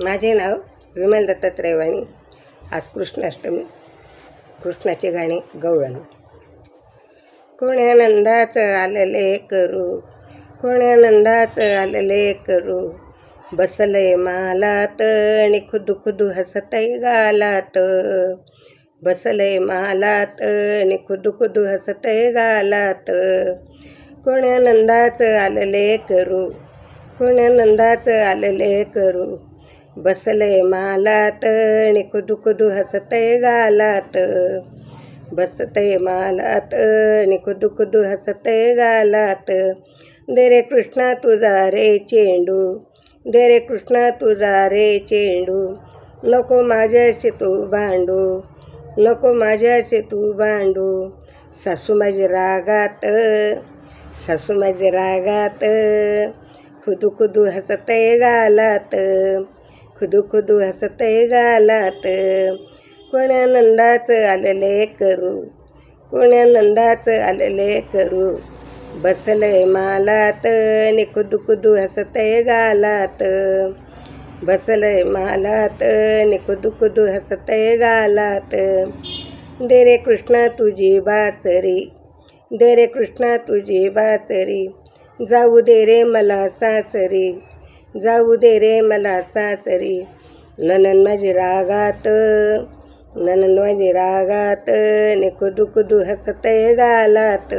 माझे नाव विमल दत्तात्रय वाणी. आज कृष्णाष्टमी. कृष्णाचे गाणे गवळण. कोण्या नंदाचं आलेले करू, कोण्या नंदाचं आलेले करू, बसले मालात आणि खुदू खुदू हसतय गालात. बसले मालात आणि खुदू खुदू हसतय गालात. कोण्या नंदाचं आलेले करू, कोण्या नंदाचं आलेले करू, बसले मालात आणि खुदू खुदू हसतय गालात. बसतय मालात आणि खुदू खुदू हसतय गालात. दे रे कृष्णा तुझा रे चेंडू, दे रे कृष्णा तुझा रे चेंडू, नको माझ्याशी तू भांडू, नको माझ्याशी तू भांडू. सासू माझी रागात, सासू माझी रागात, खुदू खुदू हसतय गालात, खुदू खुदू हसतय गालात. कोण्या नंदाचं आलेले करू, कोण्या नंदाचं आलेले करू, बसले मालात आणि खुदू खुदू हसतय गालात. बसले मालात आणि खुदू खुदू हसतय गालात. दे रे कृष्णा तुझी बासरी, दे रे कृष्णा तुझी बासरी, जाऊ दे रे मला सासरी, जाऊ दे रे मला सासरी. ननन माझी रागात, ननन माझी रागात, आणि खुदू खुदू हसतय गालात.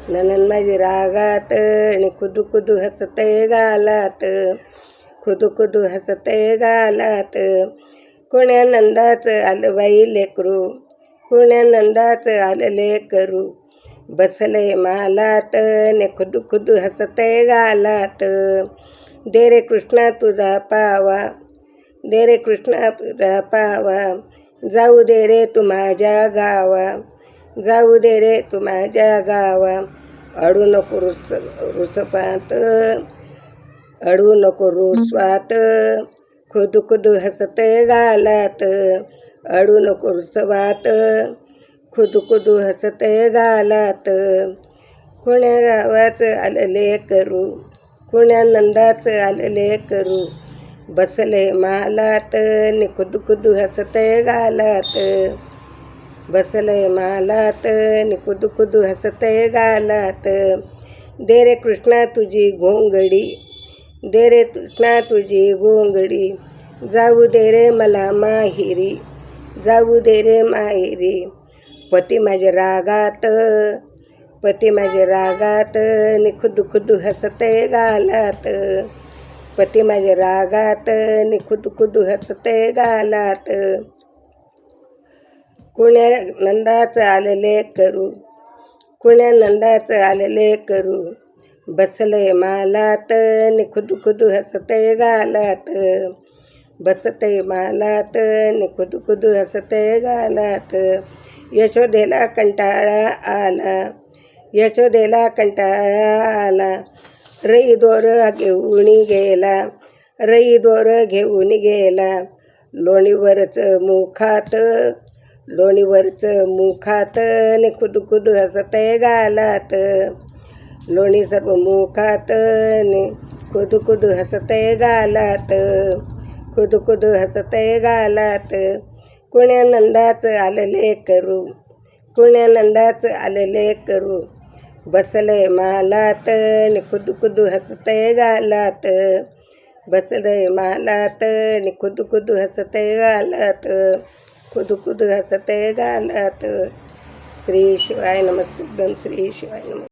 ननन माझी रागात आणि खुदू खुदू हसतय गालात, खुदू खुदू हसतय गालात. कोण्या नंदाचं आलं बाई लेकरू, कोण्या नंदाचं आलं लेकरू, बसले मालात आणि खुदू खुदू हसतय गालात. दे रे कृष्णा तुझा पावा, दे रे कृष्णा तुझा पावा, जाऊ दे रे तू माझ्या गावा, जाऊ दे रे तू माझ्या गावा. अडू नको रुसपात, अडू नको रुसवात, खुदू खुदू हसतय गालात. अडू नको रुसवात, खुदू खुदू हसतय गालात. कोण्या गावाचं आलेले करू, कोण्या नंदाचं आलेले करू, बसले मालात आणि खुदू खुदू हसतय गालात. बसले मालात आणि खुदू खुदू हसतय गालात. दे रे कृष्णा तुझी घोंगडी, दे रे कृष्णा तुझी घोंगडी, जाऊ दे रे मला माहेरी, जाऊ दे रे माहेरी. पती माझ्या रागात, पती माझ्या रागात आणि खुदू खुदू हसतय गालात. पती माझ्या रागात आणि खुदू खुदू हसतय गालात. कोण्या नंदाचं आलेले करू, कोण्या नंदाचं आलेले करू, बसले मालात आणि खुदू खुदू हसतय गालात. बसतय मालात आणि खुदू खुदू हसतय गालात. यशोदेला कंटाळा आला, यशोदेला कंटाळा आला, रई दोर घेऊन गेला, रई दोर घेऊन गेला. लोणीवरचं मुखात, लोणीवरचं मुखात आणि खुदू खुदू हसतय गालात. लोणी सर्व मुखात आणि खुदू खुदू हसतय गालात, खुदू खुदू हसतय गालात. कोण्या नंदाचं आलेले करू, कोण्या नंदाचं आलेले करू, बसले मालात आणि खुदू खुदू हसतय गालात. बसले मालात आणि खुदू खुदू हसतय गालात, खुदू खुदू हसतय गालात. श्री शिवाय नमस्तुभ्यं, श्री शिवाय नमः.